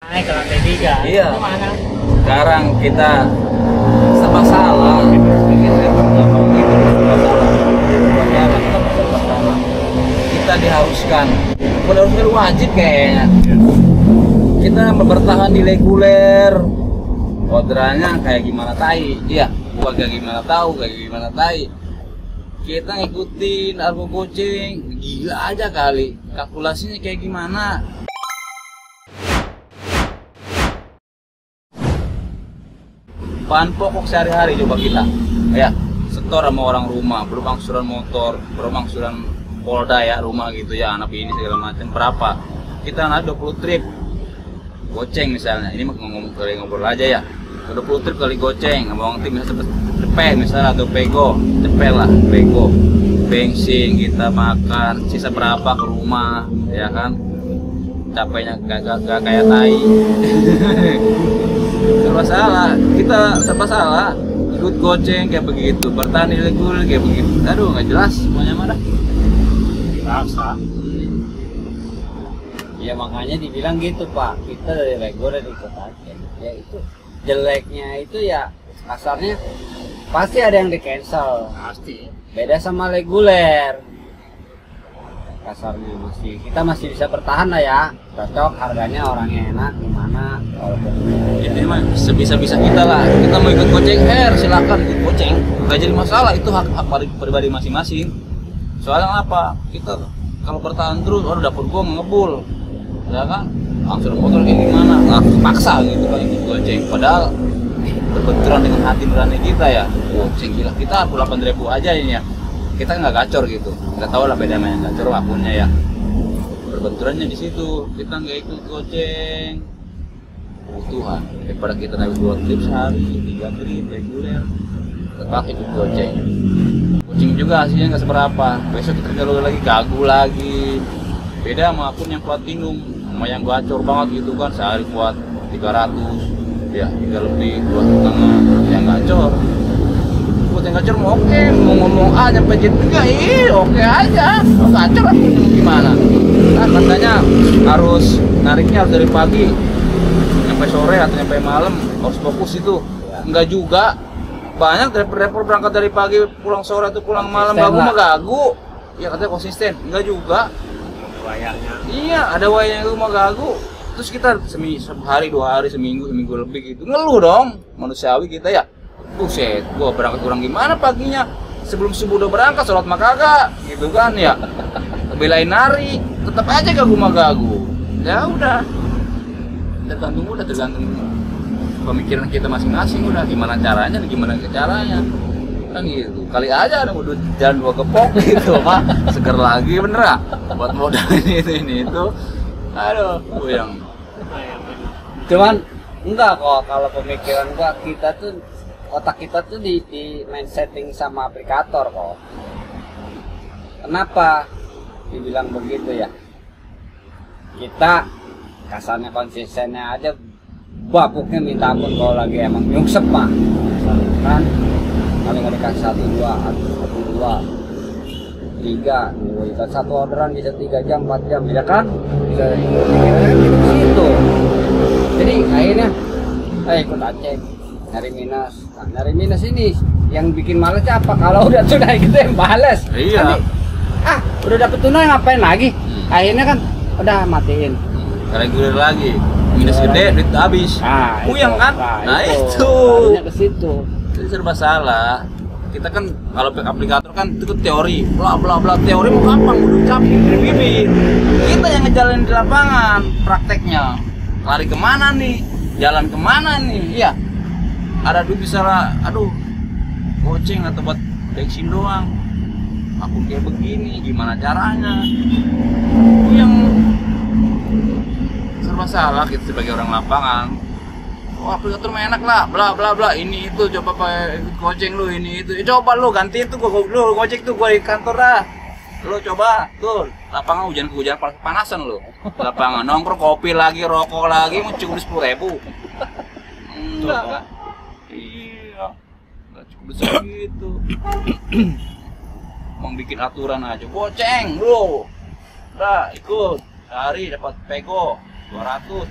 Naik ke lantai 3. Iya. Gimana? Sekarang kita serba salah. Kita diharuskan, bukan harusnya wajib kayaknya. Kita bertahan di reguler. Orderannya kayak gimana tai, iya, bukan kayak gimana tahu, kayak gimana tai. Kita ngikutin argo goceng, gila aja kali. Kalkulasinya kayak gimana? Bahan pokok sehari-hari coba kita, ya, setor sama orang rumah, belum angsuran motor, belum angsuran Polda ya, rumah gitu ya, anak ini segala macam. Berapa? Kita naik 20 trip goceng misalnya, ini ngobrol aja ya. 20 trip kali goceng, ngomong tim misalnya cepet misalnya atau pego, cepet lah pego. Bensin kita makan, sisa berapa ke rumah, ya kan? Capeknya gak kayak tai. Serba salah, kita serba salah. Ikut goceng kayak begitu, bertahan di reguler kayak begitu. Aduh, nggak jelas semuanya mana. Paksa. Ya makanya dibilang gitu Pak, kita dari reguler ikut aja. Ya itu jeleknya itu ya kasarnya pasti ada yang di cancel. Pasti. Beda sama reguler. Kasarnya kita masih bisa bertahan lah ya. Cocok harganya, orangnya enak gimana. Ini mah sebisa-bisa kita lah. Kita mau ikut goceng, silakan ikut goceng. Nggak jadi masalah, itu hak pribadi masing-masing. Soalnya apa? Kita kalau bertahan terus, dapur gua ngebul, ya kan? Langsung motor kayak gimana? Nggak paksa gitu kan ikut goceng. Padahal berbenturan dengan hati nurani kita ya. Goceng gila, kita 8.000 aja ini ya. Kita nggak gacor gitu, nggak tahu lah bedanya gacor akunnya ya. Berbenturannya di situ, kita nggak ikut goceng. Kebutuhan daripada kita naik 2 trip sehari, 3 trip reguler, tetap ikut goceng. Goceng juga hasilnya nggak seberapa. Besok kita jalur lagi, gagu lagi. Beda sama akun yang platinum, sama yang gacor banget gitu kan, sehari buat 300, ya 3 lebih, 2,5 yang gacor. Buat yang gacor mau oke, mau ngomong A nyampe Z juga, oke aja. Kalau gacor gimana? Kan katanya harus nariknya harus dari pagi sampai sore atau sampai malam, harus fokus itu. Enggak juga, banyak driver berangkat dari pagi pulang sore atau pulang malam, gagu mah gagu. Ya katanya konsisten, enggak juga. Wayangnya. Iya, ada wayang itu mah gagu. Terus kita sehari, 2 hari, seminggu lebih gitu, ngeluh dong. Manusiawi kita ya. Buset, gua berangkat kurang gimana paginya? Sebelum subuh udah berangkat, sholat mah kagak, gitu kan ya. Belain nari, tetap aja gagu mah gagu. Ya udah, tergantung pemikiran kita masing-masing udah gimana caranya kan gitu. Kali aja ada udah jalan 2 gepok gitu mah seger lagi bener gak? Buat modal ini itu. Aduh, puyeng. Cuman enggak kok, kalau pemikiran gua kita tuh otak kita tuh di main setting sama aplikator kok. Kenapa dibilang begitu ya? Kita kasarnya konsistennya aja babuknya minta ampun kalau lagi emang nyungsep mah. Kan kali nggak dikasih 1, 2, 3, kita satu orderan bisa 3 jam, 4 jam, ya kan? Bisa gitu situ. Jadi akhirnya ikut aja nyari minus ini yang bikin males apa? Kalau udah tunai gitu yang males. Iya. Udah dapet tunai ngapain lagi? Akhirnya kan udah matiin. Reguler lagi, minus gede, duit habis. Puyeng kan? Nah itu. Ke situ. Jadi serba salah. Kita kan kalau pakai aplikator kan itu teori, bla bla bla, teori mau gampang, udah capek dari bibir. Kita yang ngejalanin di lapangan, prakteknya. Lari kemana nih? Jalan kemana nih? Iya. Ada duit bisa lah, goceng atau buat bensin doang. Aku kayak begini, gimana caranya? Yang serba salah kita sebagai orang lapangan. Aplikator mah enak lah, bla bla bla, ini itu coba pakai goceng lu ini itu. Coba lu ganti itu lu goceng tuh gua di kantor dah. Lu coba tuh lapangan hujan panasan lu. Lapangan nongkrong kopi lagi, rokok lagi, mau cuma 10.000. Enggak kan? Iya, nggak cukup segitu. Mau bikin aturan aja, goceng lu, udah ikut sehari dapat pego 200,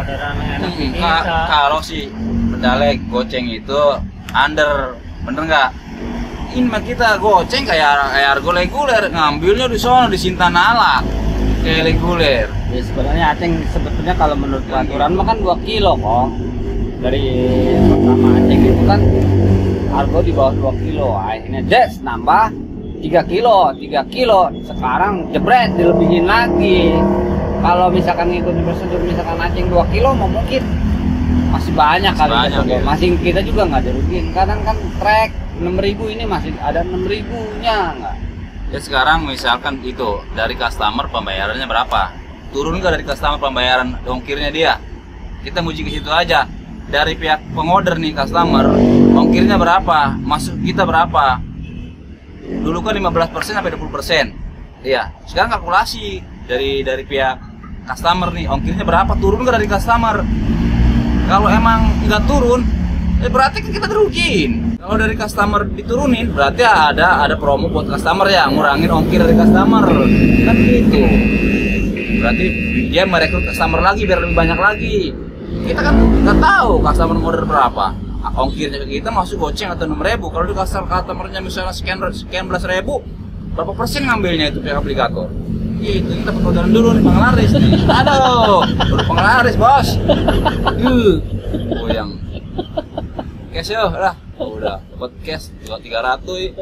orderan enak ini Kalau si pedalek goceng itu under, bener nggak? Ini mah kita goceng kayak argo reguler, ngambilnya di sono di Sintanala kayak reguler. Ya sebenarnya Aceng sebetulnya kalau menurut peraturan mah kan 2 kilo kok. Dari pertama Aceng itu kan argo di bawah 2 kilo. Akhirnya Jess nambah 3 kilo. Sekarang jebret dilebihin lagi. Kalau misalkan ngikutin prosedur misalkan Aceng 2 kilo mau mungkin masih banyak kali banyak, ya. masih kita juga nggak dirugiin. Kadang kan trek 6.000 ini masih ada 6.000-nya nggak? Ya sekarang misalkan itu dari customer pembayarannya berapa? Turun nggak dari customer pembayaran ongkirnya dia? Kita muji ke situ aja. Dari pihak pengorder nih customer, ongkirnya berapa? Masuk kita berapa? Dulu kan 15% sampai 20%. Iya, sekarang kalkulasi dari pihak customer nih, ongkirnya berapa? Turun nggak dari customer? Kalau emang nggak turun, berarti kan kita dirugiin. Kalau dari customer diturunin, berarti ada promo buat customer ya, ngurangin ongkir dari customer. Kan gitu. Berarti dia merekrut customer lagi biar lebih banyak lagi. Kita kan nggak tahu customer order berapa. Ongkirnya ke kita masuk goceng atau 6.000. Kalau di customernya misalnya sekian belas ribu, berapa persen ngambilnya itu pihak aplikator? Itu kita perkodaran dulu nih penglaris. Aduh, udah penglaris bos. Goyang. Cash yo lah, udah dapat cash 300.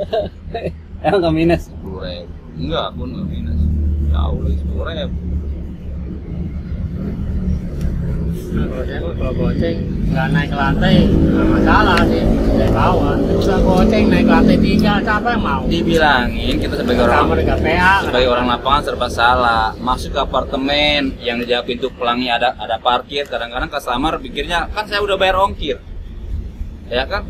Emang nggak minus? 10.000. Enggak, pun nggak minus. Jauh lagi 10.000. Nah, kalau goceng nggak naik ke lantai nggak masalah sih dari bawah. Bisa goceng naik ke lantai 3, siapa yang mau? Dibilangin kita sebagai orang lapangan serba salah. Masuk ke apartemen yang dijaga pintu pelangi ada parkir. Kadang-kadang customer pikirnya kan saya udah bayar ongkir. Ya kan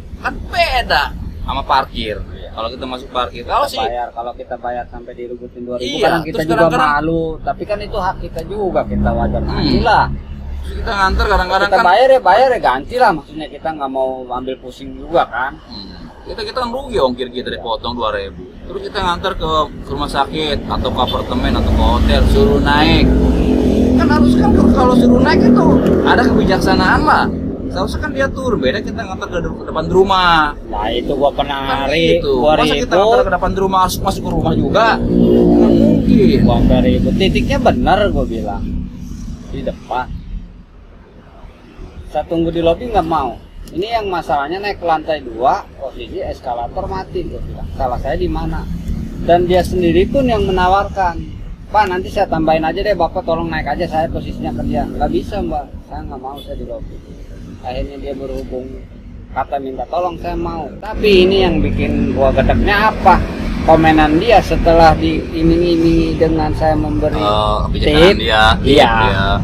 beda sama parkir. Kalau kita masuk parkir, kalau kita bayar sampai dirugutin 2.000, iya, kadang kita juga malu. Tapi kan itu hak kita juga, kita wajar ganti lah. Terus kita nganter kadang-kadang kita kan bayar ya ganti lah. Maksudnya kita nggak mau ambil pusing juga kan. Kita kan rugi ongkir kita dipotong 2.000. Terus kita nganter ke rumah sakit atau ke apartemen atau ke hotel, suruh naik. Kan harus kan kalau suruh naik itu ada kebijaksanaan lah. Seharusnya kan dia turun, beda kita ngantar ke depan rumah. Nah itu gua pernah Kan gitu. Masa kita ngantar ke depan rumah harus masuk ke rumah juga? Nggak mungkin. Gua ribut. Titiknya benar gua bilang di depan. Saya tunggu di lobi nggak mau. Ini yang masalahnya naik ke lantai 2, posisi eskalator mati gua bilang. Salah saya di mana? Dan dia sendiri pun yang menawarkan, Pak nanti saya tambahin aja deh, Bapak tolong naik aja, saya posisinya kerja. Nggak bisa Mbak, saya nggak mau, saya di lobi. Akhirnya dia berhubung, kata minta tolong, saya mau. Tapi ini yang bikin gua gedeknya apa? Komenan dia setelah diiming-imingi dengan saya memberi tip, iya.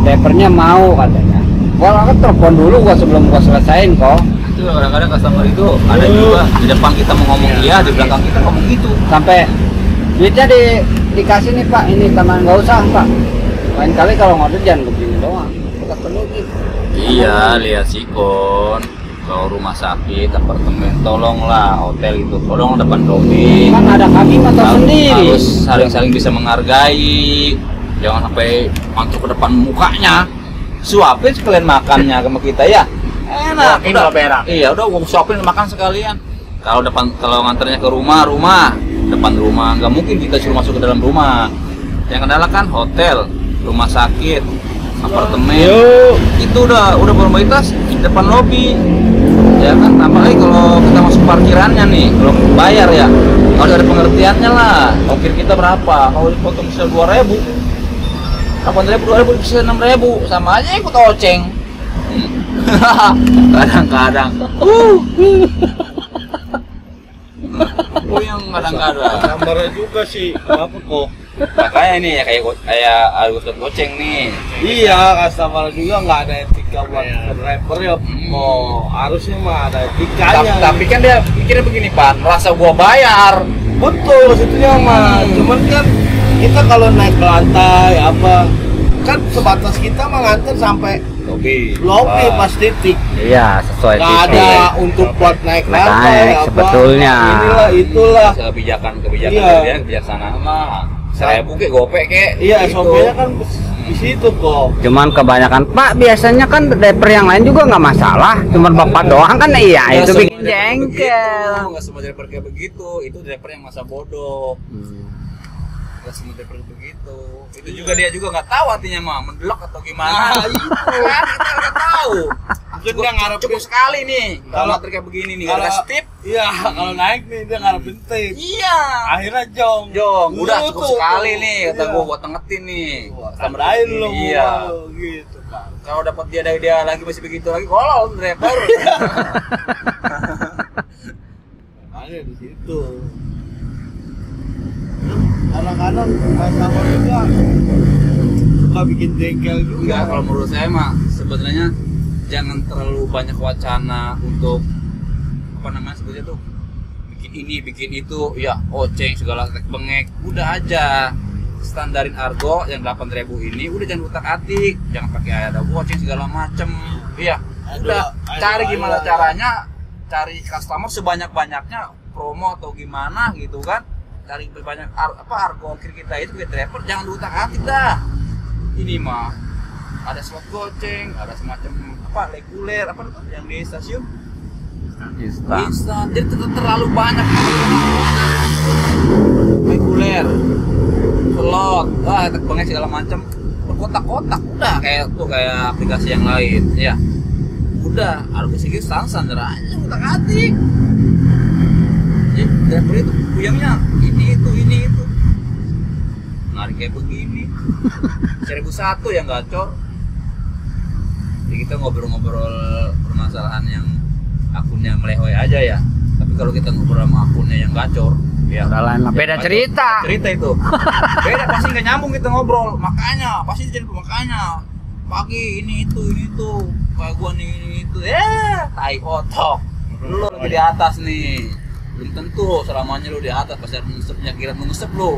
Drivernya mau katanya. Gua kan telepon dulu gua sebelum gua selesain kok. Itu kadang-kadang customer itu ada juga di depan kita mau ngomong iya, di belakang kita ngomong gitu. Sampai duitnya dikasih nih Pak, ini taman nggak usah Pak. Lain kali kalau ngorder jangan begini doang. Kita penuh gitu. Iya, lihat sikon ke rumah sakit, apartemen, tolonglah hotel itu, tolong depan lobi. Kan ada kami motor sendiri. Harus saling-saling bisa menghargai. Jangan sampai mantul ke depan mukanya. Suapin sekalian makannya sama kita ya. Enak. Udah berak. Iya, udah gua suapin makan sekalian. Kalau nganternya ke rumah, depan rumah, nggak mungkin kita suruh masuk ke dalam rumah. Yang kendala kan hotel, rumah sakit, apartemen. Itu udah formalitas depan lobi. Ya kan, tambah lagi kalau kita masuk parkirannya nih, kalau bayar ya, harus ada pengertiannya lah. Ongkir kita berapa? Kalau dipotong misal 2.000, 8.000, 2.000, bisa 6.000, sama aja ikut oceng. Kadang-kadang. Yang kadang-kadang. Gambarnya juga sih, kenapa kok? Makanya nih ya kayak Agus goceng nih. Iya, customer juga nggak ada etika buat driver ya. Oh, harusnya mah ada etikanya. Tapi kan dia pikirnya begini Pak, merasa gua bayar. Betul, maksudnya mah. Cuman kan kita kalau naik ke lantai apa, kan sebatas kita mah nganter sampai Lobi pas titik. Iya, sesuai Nggak titik. ada untuk buat naik lantai apa. Sebetulnya. Inilah itulah. kebijakan Iya. dia kebijaksanaan mah. 1.000 kek gopek kek. Iya, gitu. SOP-nya kan di situ kok. Cuman kebanyakan Pak, biasanya kan driver yang lain juga nggak masalah, cuman Bapak doang kan, iya Nggak itu semua bikin driver jengkel. begitu, nggak semua driver kayak begitu, itu driver yang masa bodoh. Nggak semua driver begitu. Itu juga dia juga nggak tahu artinya mah mendelok atau gimana. Nah, itu. Kan kita nggak tahu. Mungkin dia ngarepin Cukup sekali nih kalau Kalau- motor kayak begini nih, kalau- ada stip. Iya, kalau naik nih dia ngarepin tip. Iya. Akhirnya jong. Jong, udah Lu cukup tuh, sekali tuh. nih kata Iya. gua buat tengetin nih. Wah, Sama tandain begini, lo. Iya. Gitu kan. Kalau dapat dia lagi masih begitu lagi, kolol tuh driver. Ada di situ. Kadang-kadang customer juga suka bikin jengkel juga. Enggak, kalau menurut saya mah sebenarnya jangan terlalu banyak wacana untuk apa namanya sebutnya tuh bikin ini bikin itu ya oceng segala tek bengek, udah aja standarin argo yang 8.000 ini udah, jangan utak-atik, jangan pakai ada oceng segala macem. Iya, udah cari gimana caranya, cari customer sebanyak-banyaknya, promo atau gimana gitu kan, cari banyak argo ongkir kita itu ke driver, jangan diutak-atik dah. Ini mah ada slot goceng, ada semacam apa reguler apa tuh yang di stasiun instan, jadi terlalu banyak reguler, slot, tek bengek segala macam, berkotak-kotak, udah kayak aplikasi yang lain, ya. Udah, harga segitu standar aja, utak-atik. Jadi driver itu puyengnya ini itu. Narik kayak begini. 1001 yang gacor. Jadi kita ngobrol-ngobrol permasalahan yang akunnya melehoi aja ya. Tapi kalau kita ngobrol sama akunnya yang gacor, ya Udah lain lah, beda gacor. cerita. Cerita itu. Beda, pasti nggak nyambung kita ngobrol. Makanya pasti jadi makanya pagi ini itu kayak gua nih ini itu tai otok. Lu lagi di atas nih. Belum tentu selamanya lu di atas, pasti ada ngesepnya, kira ngesep lu.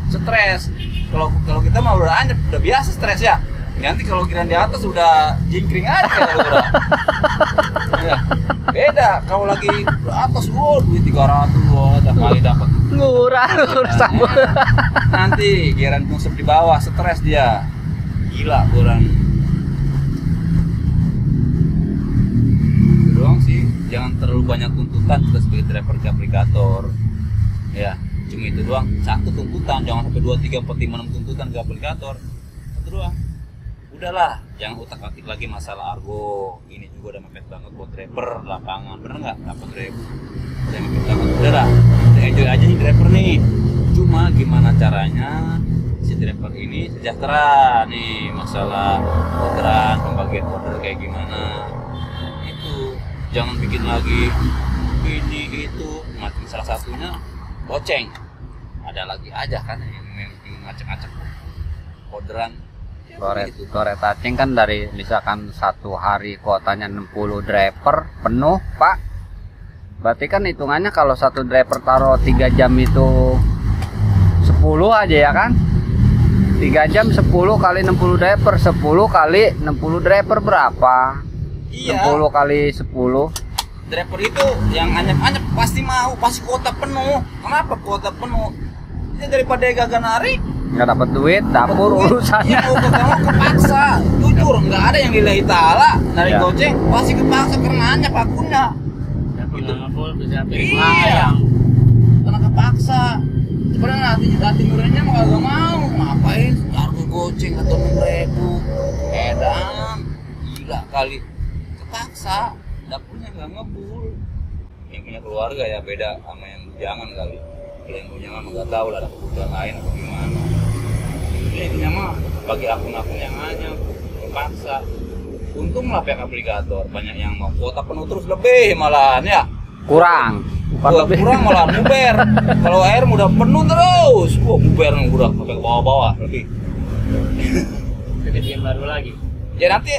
Stres. Kalau kita mah udah biasa stres ya. Nanti kalau kira di atas udah jingkring aja kalau udah. Ya. Beda kalau lagi di atas duit 300 udah kali dapat. Ngurah sama. Nanti giran ngesep di bawah, stres dia. Gila kurang. Itu doang sih, jangan terlalu banyak tuntutan kita sebagai driver ke aplikator. Ya, cuma itu doang. Satu tuntutan, jangan sampai 2, 3, 4, 5, 6 tuntutan ke aplikator. Satu doang. Udahlah, jangan utak-atik lagi masalah argo. Ini juga udah mepet banget buat driver lapangan. Bener nggak? 8.000. Udah mepet banget. Udahlah, udah enjoy aja nih driver nih. Cuma gimana caranya si driver ini sejahtera nih, masalah orderan, pembagian order kayak gimana. Itu jangan bikin lagi ini itu. Macam salah satunya goceng. Ada lagi aja kan yang ngacak-ngacak orderan. Sore Tacing kan dari misalkan satu hari kuotanya 60 driver penuh Pak, berarti kan hitungannya kalau satu driver taruh 3 jam itu 10 aja ya kan, 3 jam 10 kali 60 driver, 10 kali 60 driver berapa? Iya. 60 kali 10. Driver itu yang anyap-anyap pasti mau, pasti kuota penuh. Kenapa kuota penuh? Ya daripada gak narik, Nggak dapat duit, dapur urusannya. Iya, mau kepaksa. Jujur, nggak ada yang lillahi ta'ala narik Ya. goceng, pasti kepaksa karena anyap akunnya. Itu full bisa pilih Iya, layang. karena kepaksa. Sebenarnya hati nuraninya mau kagak mau, ngapain? Harga goceng atau 6.000, edan, gila kali. Kepaksa, dapurnya nggak ngebul. Yang punya keluarga ya beda sama yang bujangan kali. Kalau yang bujangan nggak tahu lah ada kebutuhan lain atau gimana. Ini intinya mah bagi akun-akun yang hanya kepaksa. Untung lah pihak aplikator banyak yang mau kuota penuh terus lebih malahan ya. Kurang. Wah, kurang malah muber. Kalau air udah penuh terus, wah muber udah sampai ke bawah-bawah lebih. Bikin baru lagi. Ya nanti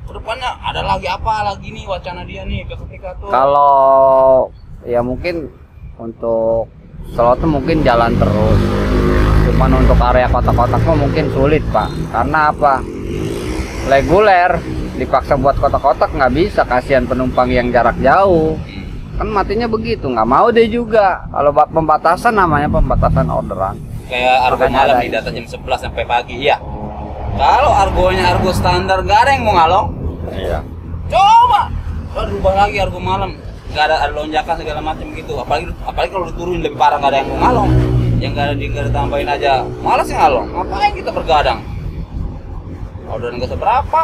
kedepannya ada lagi apa lagi nih wacana dia nih ke aplikator. Kalau ya mungkin untuk slot mungkin jalan terus. Cuman untuk area kotak-kotak mungkin sulit Pak. Karena apa? Reguler dipaksa buat kotak-kotak nggak bisa, kasihan penumpang yang jarak jauh. Kan matinya begitu, nggak mau deh juga. Kalau pembatasan namanya pembatasan orderan. Kayak argo Makanya malam ada nih data jam 11 sampai pagi ya. Kalau argonya argo standar gak ada yang mau ngalong. Iya. Coba rubah lagi argo malam, nggak ada lonjakan segala macam gitu. Apalagi kalau diturunin lebih parah, nggak ada yang mau ngalong. Yang nggak ada tambahin aja, malas yang ngalong. Ngapain kita bergadang? Udah nggak seberapa,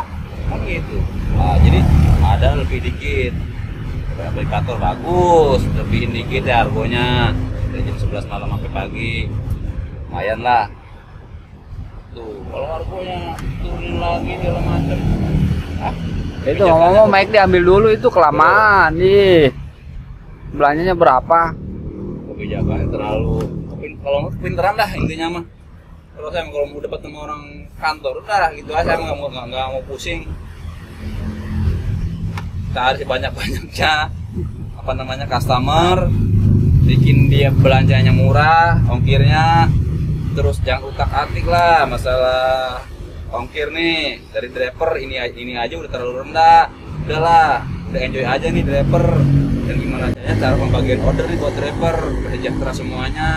kan gitu. Nah, jadi ada lebih dikit. Aplikator bagus, lebihin dikit ya argonya. Dari jam 11 malam sampai pagi, lumayan lah. Tuh, kalau argonya turunin lagi segala macam. Itu ngomong mic diambil dulu, itu kelamaan nih. Belanjanya berapa? Kebijakannya terlalu kalau kepinteran dah intinya mah. Kalau saya kalau mau dapat sama orang kantor udah lah gitu aja, nggak mau pusing. Cari sebanyak-banyaknya apa namanya customer, bikin dia belanjanya murah, ongkirnya, terus jangan utak-atik lah masalah ongkir nih dari driver ini aja udah terlalu rendah. Udahlah, udah enjoy aja nih driver. Dan gimana caranya cara pembagian order nih buat driver sejahtera semuanya.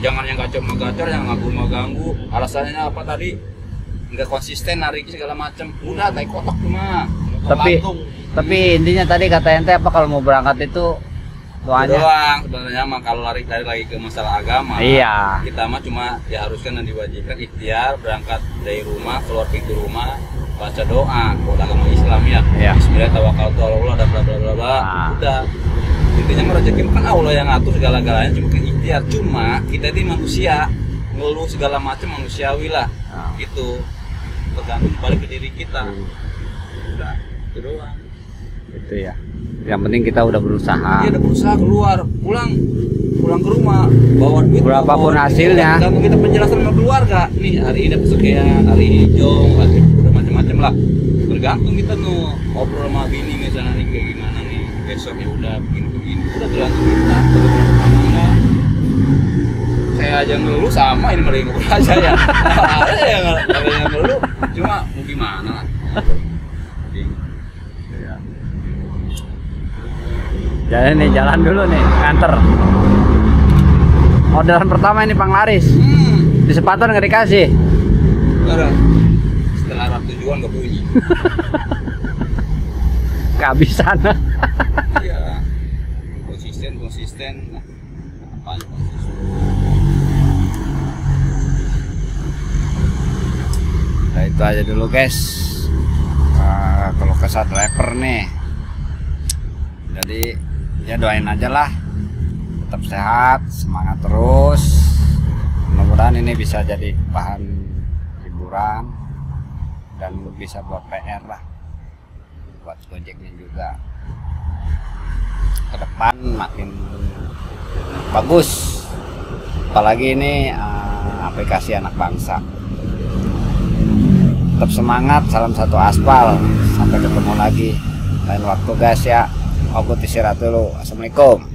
Jangan yang gacor-gacor, yang nganggu-nganggu. Alasannya apa tadi? Nggak konsisten nariknya segala macem. Udah tai kotak cuma. Tapi intinya tadi kata ente apa, kalau mau berangkat itu doanya doang sebenarnya mah. Kalau lari lagi ke masalah agama, iya, kita mah cuma diharuskan dan diwajibkan ikhtiar berangkat dari rumah, keluar pintu rumah baca doa kalau agama Islam ya, iya. Bismillah tawakkaltu ala Allah dan bla bla bla bla. Udah intinya mah rezeki kan Allah yang ngatur segala-galanya, cuma ikhtiar. Cuma kita ini manusia, ngeluh segala macam manusiawi lah, gitu, tergantung balik ke diri kita. Udah itu doang. Itu ya. Yang penting kita udah berusaha. Iya, udah berusaha keluar, pulang ke rumah, bawa duit. Berapapun hasilnya. Tergantung kita penjelasan sama keluarga. Nih hari ini pesugihan, hari hijau, udah macam-macam lah. Tergantung kita ngobrol sama bini misalnya nih kayak gimana nih, besoknya udah begini-begini. Udah tergantung kita. Enggak. Saya aja ngeluh sama ini mereka aja ya. Ada yang ngeluh, cuma mau gimana lah. Jadi nih jalan dulu nih, nganter. Orderan pertama ini panglaris. Di sepatan nggak dikasih. Udah. Setelah arah tujuan nggak bunyi. Kehabisan. Iya. Konsisten. Nah, apanya konsisten? Nah itu aja dulu guys. Kalau kesal driver nih. Jadi ya doain aja lah, tetap sehat, semangat terus. Mudah-mudahan ini bisa jadi bahan hiburan dan bisa buat PR lah buat Gojeknya juga. Ke depan makin bagus, apalagi ini aplikasi anak bangsa. Tetap semangat, salam satu aspal, sampai ketemu lagi lain waktu guys ya. Aku istirahat dulu. Assalamualaikum.